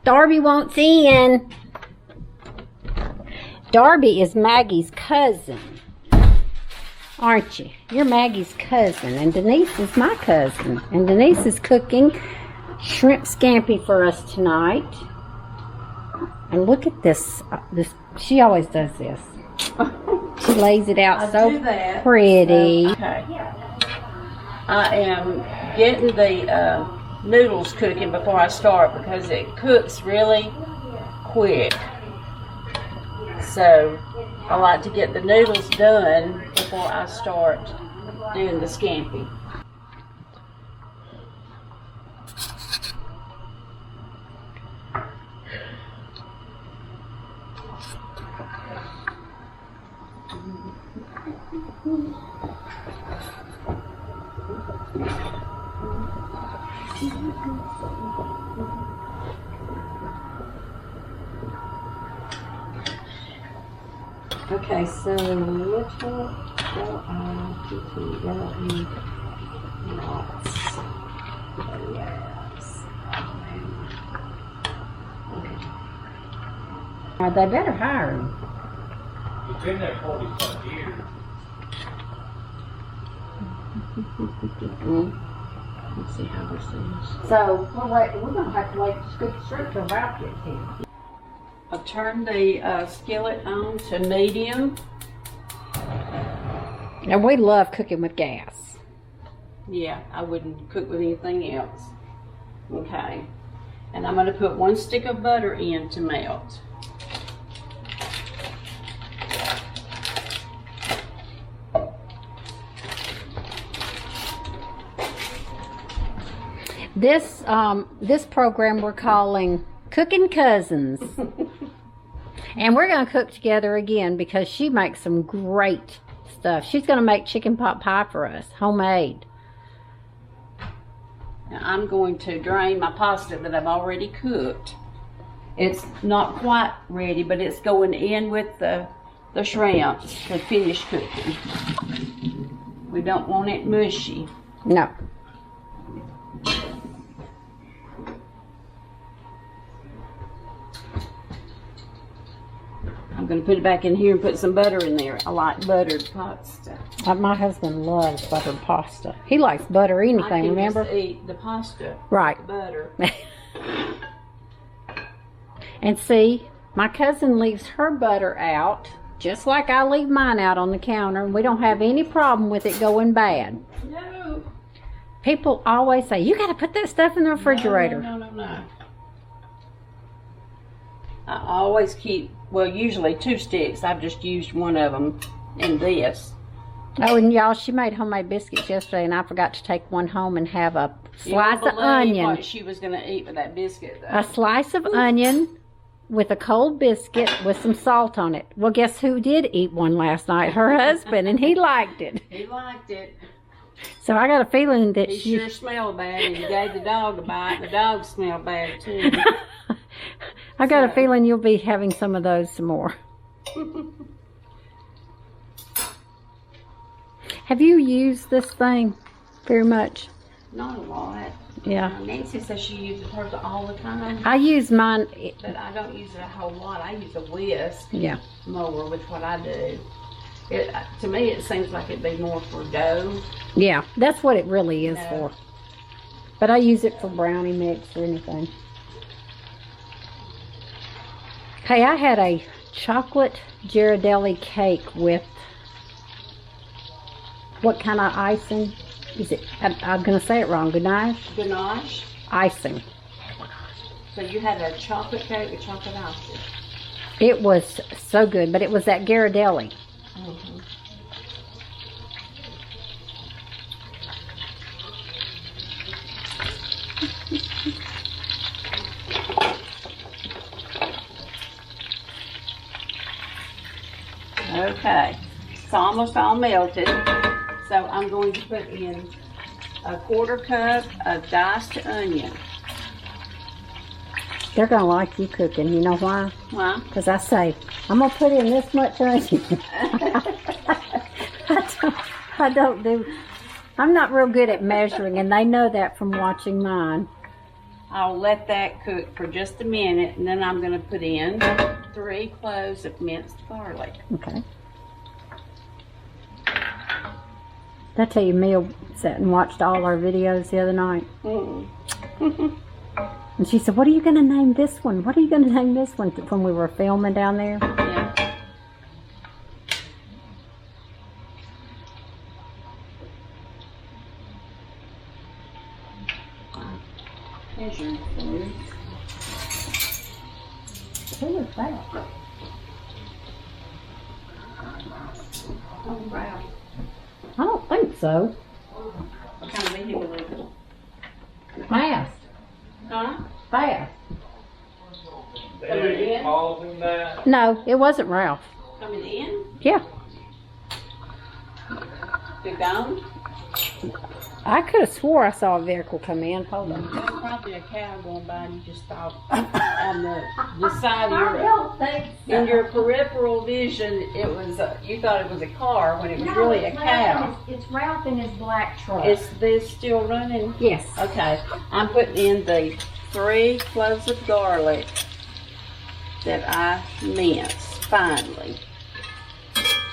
Darby wants in. Darby is Maggie's cousin. Aren't you? You're Maggie's cousin. And Denise is my cousin. And Denise is cooking shrimp scampi for us tonight. And look at this. She always does this. She lays it out so pretty. Okay. I am getting the noodles cooking before I start because it cooks really quick. So I like to get the noodles done before I start doing the scampi. Okay, so which one? They better hire him. He's been there 40-some years. Let's see how this is. So we're going to have to wait to cook the shrimp till about gets here. I've turned the skillet on to medium. And we love cooking with gas. Yeah, I wouldn't cook with anything else. Okay. And I'm going to put 1 stick of butter in to melt. This program we're calling Cooking Cousins. And we're going to cook together again because she makes some great stuff. She's going to make chicken pot pie for us, homemade. Now I'm going to drain my pasta that I've already cooked. It's not quite ready, but it's going in with the shrimps to finish cooking. We don't want it mushy. No. I'm going to put it back in here and put some butter in there. I like buttered pasta. My husband loves buttered pasta. He likes butter anything, remember? I can just eat the pasta. Right. The butter. And see, my cousin leaves her butter out, just like I leave mine out on the counter, and we don't have any problem with it going bad. No. People always say, you got to put that stuff in the refrigerator. No. I always keep, well, usually 2 sticks. I've just used one of them in this. Oh, and y'all, she made homemade biscuits yesterday, and I forgot to take one home and have a slice of onion. What she was going to eat with that biscuit, though. A slice of onion with a cold biscuit with some salt on it. Well, guess who did eat one last night? Her husband, and he liked it. He liked it. So I got a feeling that He sure smelled bad, and he gave the dog a bite, and the dog smelled bad, too. I got a feeling you'll be having some of those some more. Have you used this thing very much? Not a lot. Yeah. Nancy says she uses hers all the time. I use mine. But I don't use it a whole lot. I use a whisk more with what I do. To me, it seems like it'd be more for dough. Yeah, that's what it really is for. But I use it for brownie mix or anything. Hey, I had a chocolate Ghirardelli cake with what kind of icing? Is it? I'm going to say it wrong. Ganache? Ganache? Icing. So you had a chocolate cake with chocolate icing? It was so good, but it was that Ghirardelli. Mm-hmm. Okay, it's almost all melted, so I'm going to put in a 1/4 cup of diced onion. They're going to like you cooking. You know why? Why? Because I say, I'm going to put in this much onion. I'm not real good at measuring, and they know that from watching mine. I'll let that cook for just a minute, and then I'm going to put in 3 cloves of minced garlic. Okay. Did I tell you, Mel sat and watched all our videos the other night? And she said, what are you going to name this one? What are you going to name this one when we were filming down there? Yeah. Here's your food. Who is that? Oh, wow. I don't think so. What kind of vehicle is it? Fast. Huh? Fast. There ain't calls in that. No, it wasn't Ralph. Coming in? Yeah. They're gone? I could have swore I saw a vehicle come in. Hold on. There's probably a cow going by and you just thought on the side of your, don't think in your peripheral vision, it was, you thought it was a car when it was really a cow. It's Ralph in his black truck. Is this still running? Yes. Okay, I'm putting in the 3 cloves of garlic that I minced finely.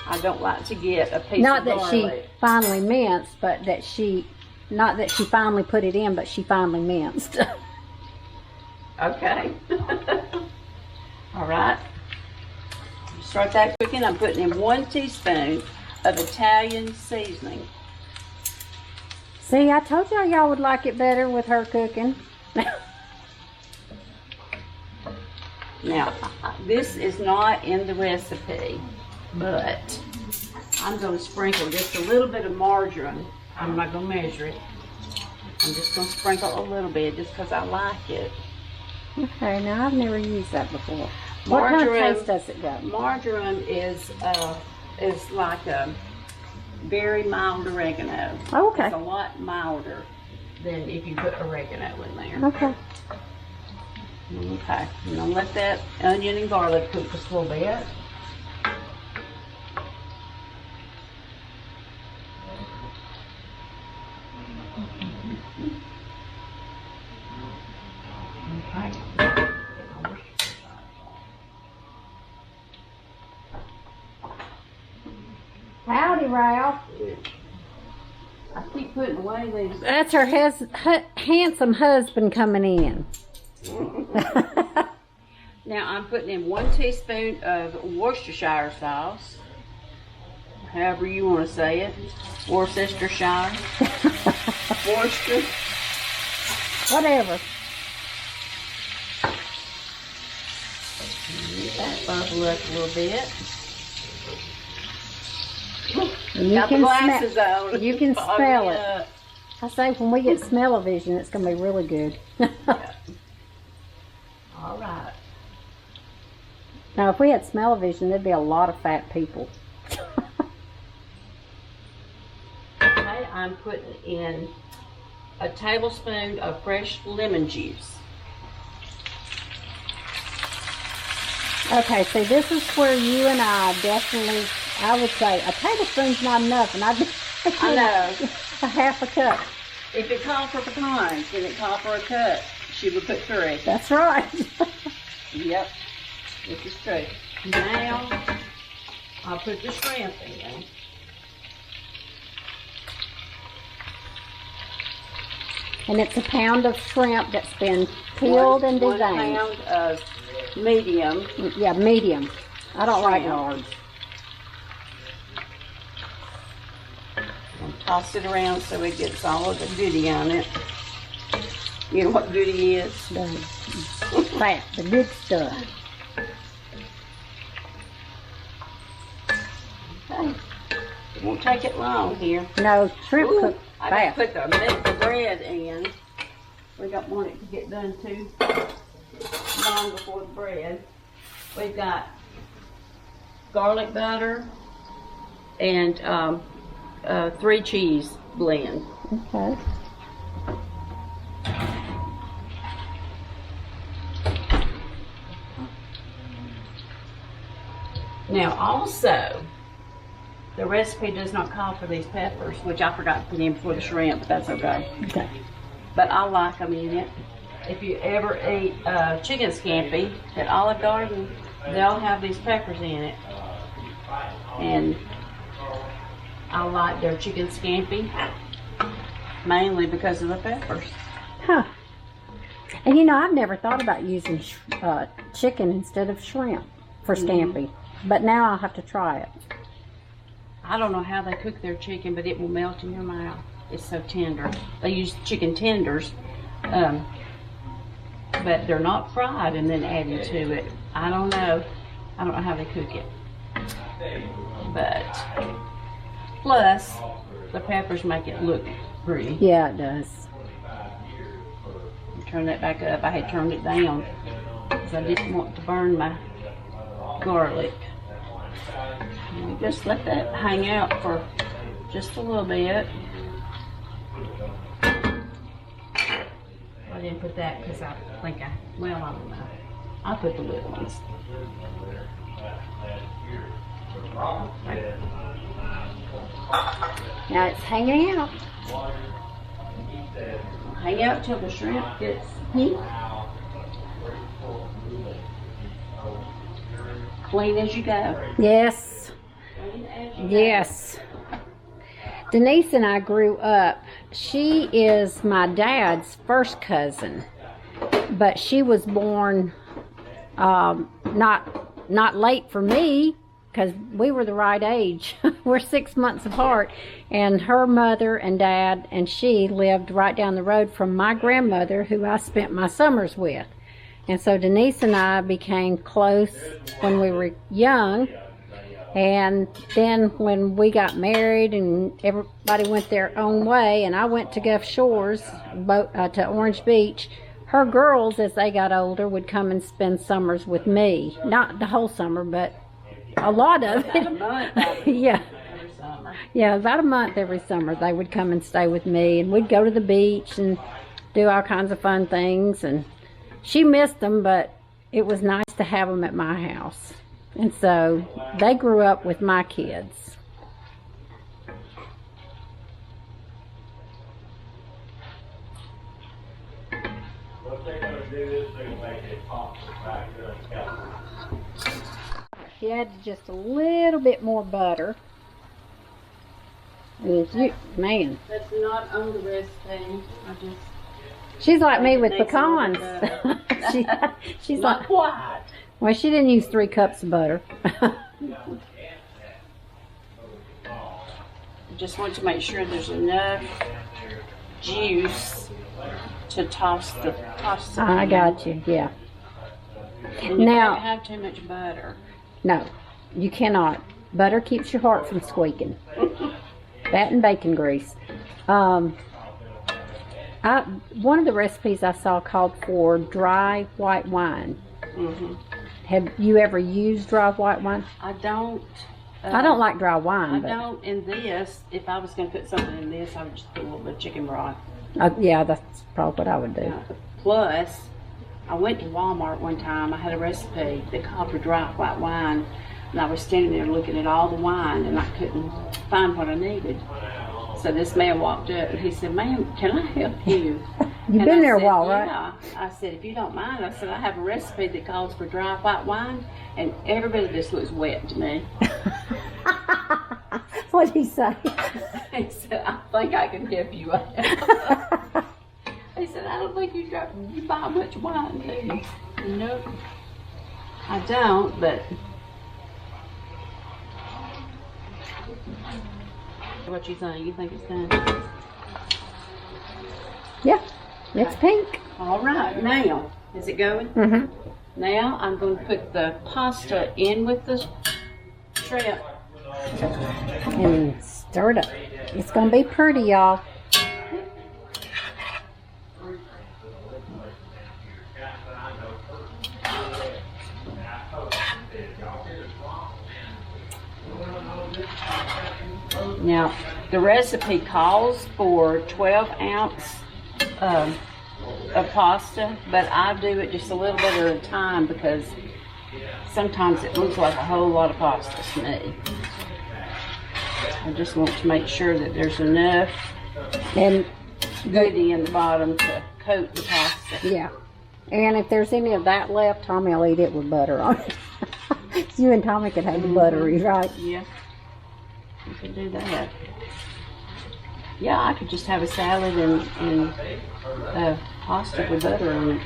I don't like to get a piece Not of that garlic. she finally minced, but that she, not that she finally put it in, but she finally minced. Okay. All right. Start that cooking. I'm putting in 1 teaspoon of Italian seasoning. See, I told y'all would like it better with her cooking. Now, this is not in the recipe, but I'm going to sprinkle just a little bit of margarine. I'm not going to measure it. I'm just going to sprinkle a little bit just because I like it. Okay, now I've never used that before. What kind of Margarine- taste does it go? Margarine is like a very mild oregano. Oh, okay. It's a lot milder than if you put oregano in there. Okay. Okay, I'm gonna let that onion and garlic cook just a little bit. Okay. Howdy, Ralph. I keep putting away these. That's her handsome husband coming in. Now I'm putting in 1 teaspoon of Worcestershire sauce, however you want to say it, Worcestershire, Worcester. Whatever. Let that bubble up a little bit. And you Got the can glasses smell. on. You can Fog smell me it. up. I say when we get smell-o-vision, it's gonna be really good. All right. Now, if we had smell-o-vision, there'd be a lot of fat people. Okay, I'm putting in a tablespoon of fresh lemon juice. Okay, see, this is where you and I definitely, I would say, a tablespoon's not enough, and I know. a half a cup. If it called for pecans, then it called for a cup. She would put 3. That's right. Yep, this is true. Now, I'll put the shrimp in. And it's a pound of shrimp that's been peeled and One deveined. pound of medium. Yeah, medium. I don't like Shrimp. large. And toss it around so it gets all of the goodie on it. You know what goodie is? The fat, the good stuff. Okay. It won't take it long here. No, shrimp Ooh, cook I fast. gotta put the bread in. We don't want it to get done too long before the bread. We've got garlic butter and 3 cheese blend. Okay. Now also, the recipe does not call for these peppers, which I forgot to put in before the shrimp, but that's okay. Okay. But I like them in it. if you ever eat chicken scampi at Olive Garden, they'll have these peppers in it. And I like their chicken scampi mainly because of the peppers. Huh. And you know, I've never thought about using chicken instead of shrimp for scampi. But now I'll have to try it. I don't know how they cook their chicken, but it will melt in your mouth. It's so tender. They use chicken tenders, but they're not fried and then added to it. I don't know. I don't know how they cook it. But plus, the peppers make it look pretty. Yeah, it does. Turn that back up. I had turned it down because I didn't want to burn my garlic. And just let that hang out for just a little bit. I didn't put that because I think I don't know. I put the little ones. Now it's hanging out. Hang out till the shrimp gets heat. Clean as you go. Yes. Yes. Denise and I grew up. She is my dad's first cousin, but she was born not late for me because we were the right age. We're 6 months apart, and her mother and dad and she lived right down the road from my grandmother, who I spent my summers with. And so Denise and I became close when we were young. And then when we got married and everybody went their own way, and I went to Gulf Shores, to Orange Beach, her girls, as they got older, would come and spend summers with me. Not the whole summer, but a lot of it. About a month Yeah. every summer. Yeah, about a month every summer they would come and stay with me, and we'd go to the beach and do all kinds of fun things. And she missed them, but it was nice to have them at my house. And so they grew up with my kids. What they're gonna do is they're gonna make it pop back up. She added just a little bit more butter. And man, That's not on the recipe. I just she's like me with Makes a little pecans. bit She's not like, quite. well, she didn't use 3 cups of butter. Just want to make sure there's enough juice to toss the pasta. I in. got you, yeah. And you Now- can't have too much butter. No, you cannot. Butter keeps your heart from squeaking. That and bacon grease. One of the recipes I saw called for dry white wine. Hmm. Have you ever used dry white wine? I don't. I don't like dry I wine, but don't. In this, if I was going to put something in this, I would just put a little bit of chicken broth. yeah, that's probably what I would do. Plus, I went to Walmart one time. I had a recipe that called for dry white wine, and I was standing there looking at all the wine, and I couldn't find what I needed. So this man walked up, and he said, "Ma'am, can I help you?" You've And been I there a said, while, right? Yeah. I said, "If you don't mind," I said, "I have a recipe that calls for dry white wine," and every bit of this looks wet to me. What did he say? He said, "I think I can help you out." He said, "I don't think you buy much wine, do you?" Nope. I don't, but what you think? You think it's done? Yeah, it's pink. All right, now, is it going? Mm-hmm. Now I'm going to put the pasta in with the shrimp. And stir it up. It's going to be pretty, y'all. Now, the recipe calls for 12 ounce of pasta, but I do it just a little bit at a time because sometimes it looks like a whole lot of pasta to me. I just want to make sure that there's enough And goodie in the bottom to coat the pasta. Yeah. And if there's any of that left, Tommy will eat it with butter on it. You and Tommy could have the buttery, right? Yeah. You could do that. Yeah, I could just have a salad and pasta with butter on it.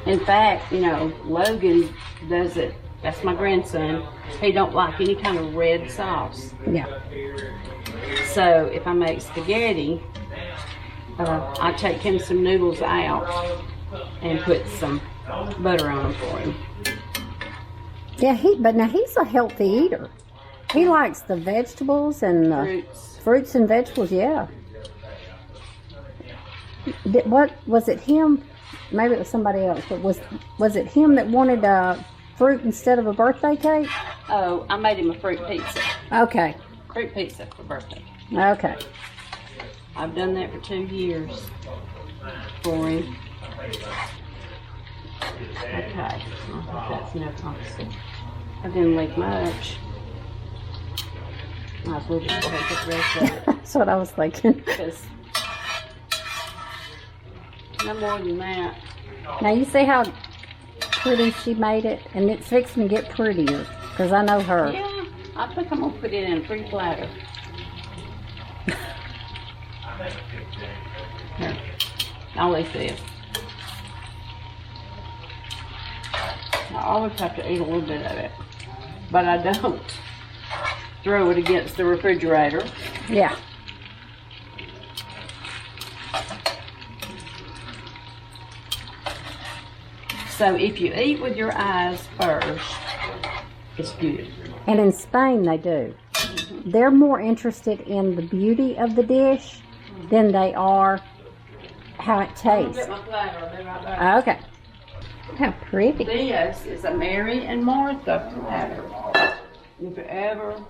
In fact, you know, Logan does it. That's my grandson. He don't like any kind of red sauce. Yeah. So if I make spaghetti, I take him some noodles out and put some butter on them for him. Yeah, but now he's a healthy eater. He likes the vegetables and the fruits and vegetables, yeah. What was it him? Maybe it was somebody else, but was it him that wanted fruit instead of a birthday cake? Oh, I made him a fruit pizza. Okay. Fruit pizza for birthday. Okay. I've done that for 2 years for him. Okay. I think that's enough pasta. I didn't leave much. Might as well just go ahead and put the rest of it. That's what I was thinking. Because no more than that. Now you see how pretty she made it? And it's fixing to get prettier. Because I know her. Yeah, I think I'm going to put it in a pretty platter. Here, I'll leave this. I always have to eat a little bit of it. But I don't throw it against the refrigerator. Yeah. So if you eat with your eyes first, it's good. And in Spain they do. They're more interested in the beauty of the dish than they are how it tastes. Get my platter, I'll be right back. Okay. How pretty. This is a Mary and Martha platter. If you ever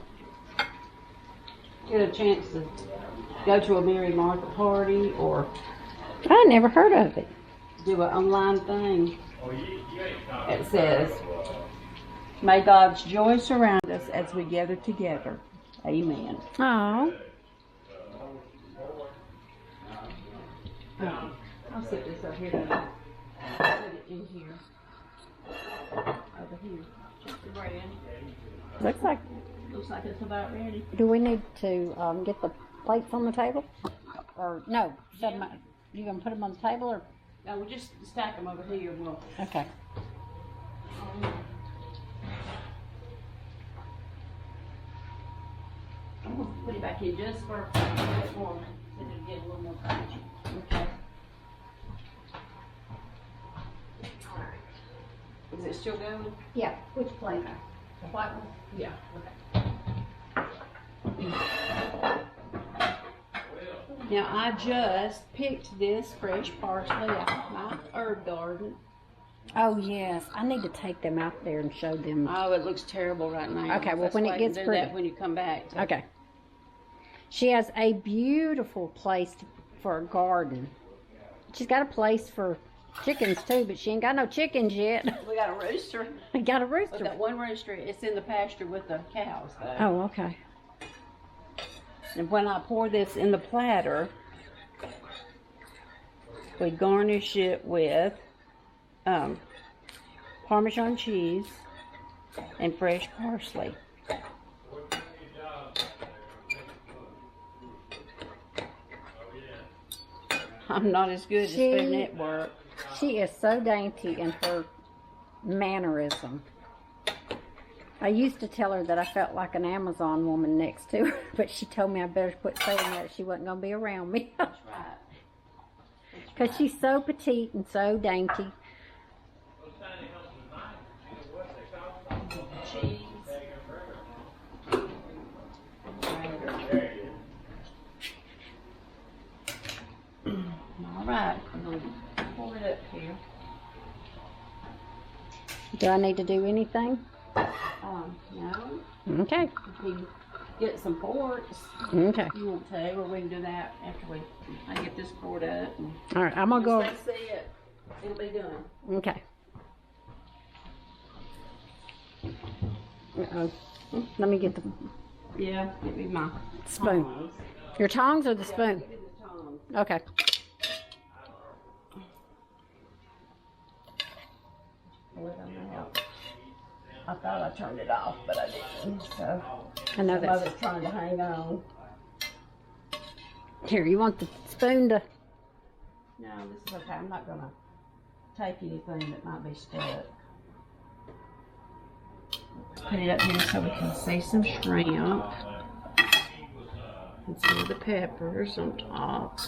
get a chance to go to a Mary and Martha party or I never heard of it. do an online thing, it says, "May God's joy surround us as we gather together. Amen." Oh. I'll set this up here. Then. Put it in here. Over here. Just the bread. Looks like it's about ready. Do we need to get the plates on the table? Or no? You gonna put them on the table or? No, we'll just stack them over here. We'll. Okay. I'm gonna put it back in just for a bit more, so it'll get a little more crunchy. Okay. Is it still going? Yeah. Which plate? The white one? Yeah. Okay. Now I just picked this fresh parsley out of my herb garden. Oh yes, I need to take them out there and show them. Oh, it looks terrible right now. Okay, well Let's when it wait gets and do pretty. that when you come back. Okay. She has a beautiful place for a garden. She's got a place for chickens too, but she ain't got no chickens yet. We got a rooster. We got a We rooster. got one rooster. It's in the pasture with the cows, though. Oh, okay. And when I pour this in the platter, we garnish it with Parmesan cheese and fresh parsley. I'm not as good as Food Network. She is so dainty in her mannerism. I used to tell her that I felt like an Amazon woman next to her, but she told me I better quit saying that. She wasn't going to be around me. That's right. Because she's so petite and so dainty. Cheese. All right, I'm going to pour it up here. Do I need to do anything? No. Okay. If we get some forks, Okay. you want to, or we can do that after I get this poured up. And All right, I'm going to go. once they see it, it'll be done. Okay. Uh-oh. Let me get the Yeah, give me my spoon. tongs. Your tongs or the spoon? Give me the tongs. Okay. pull it on out. I thought I turned it off, but I didn't. So I know some of that's... it's trying to hang on. Here, you want the spoon to... No, this is okay. I'm not gonna take anything that might be stuck. Put it up here so we can see some shrimp. And some of the peppers on top.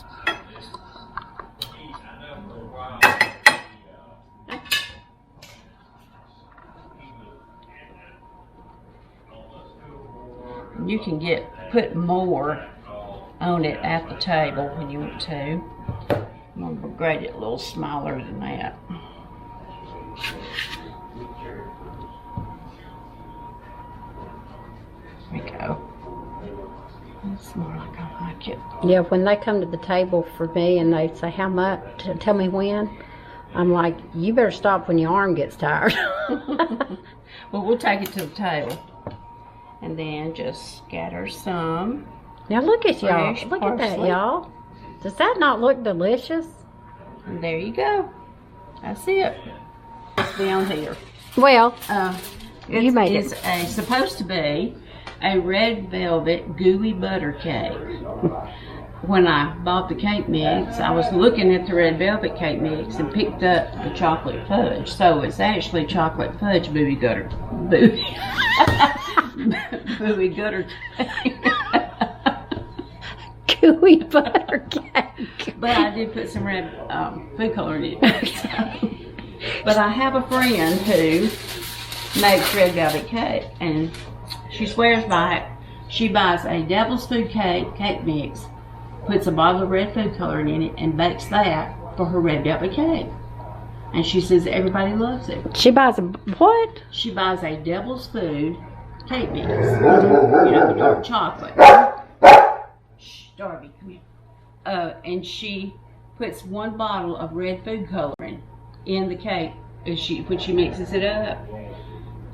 You can put more on it at the table when you want to. I'm going to grate it a little smaller than that. There we go. That's more like I like it. Yeah, when they come to the table for me and they say, how much, tell me when, I'm like, you better stop when your arm gets tired. Well, we'll take it to the table. And then just scatter some. Now look at y'all. Fresh Look at that, parsley. y'all. Does that not look delicious? And there you go. That's it. It's down here. Well, It You made it. is supposed to be a red velvet gooey butter cake. When I bought the cake mix, I was looking at the red velvet cake mix and picked up the chocolate fudge. So it's actually chocolate fudge booey gutter. Booey gutter cake. gooey butter cake. But I did put some red food coloring in it. But I have a friend who makes red velvet cake, and she swears by it. She buys a devil's food cake mix, puts a bottle of red food coloring in it, and bakes that for her red velvet cake. And she says everybody loves it. She buys a what? She buys a devil's food cake mix. You know, the dark chocolate. Shh, Darby, come here. And she puts one bottle of red food coloring in the cake when she mixes it up.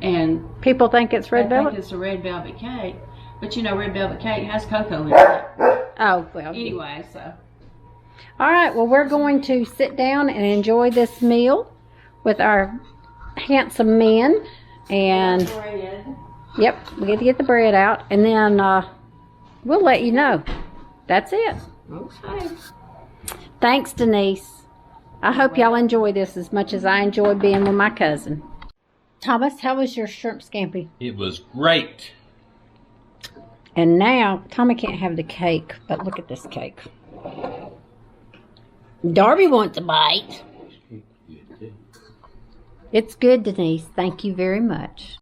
And People think it's red I velvet? think it's a red velvet cake. But you know, red velvet cake has cocoa in it. Oh, well. Anyway, so. All right, well, we're going to sit down and enjoy this meal with our handsome men. And, Bread. yep, we get to get the bread out. And then we'll let you know. That's it. Okay. Thanks, Denise. I hope y'all enjoy this as much as I enjoy being with my cousin. Thomas, how was your shrimp scampi? It was great. And now, Tommy can't have the cake, but look at this cake. Darby wants a bite. It's good, Denise. Thank you very much.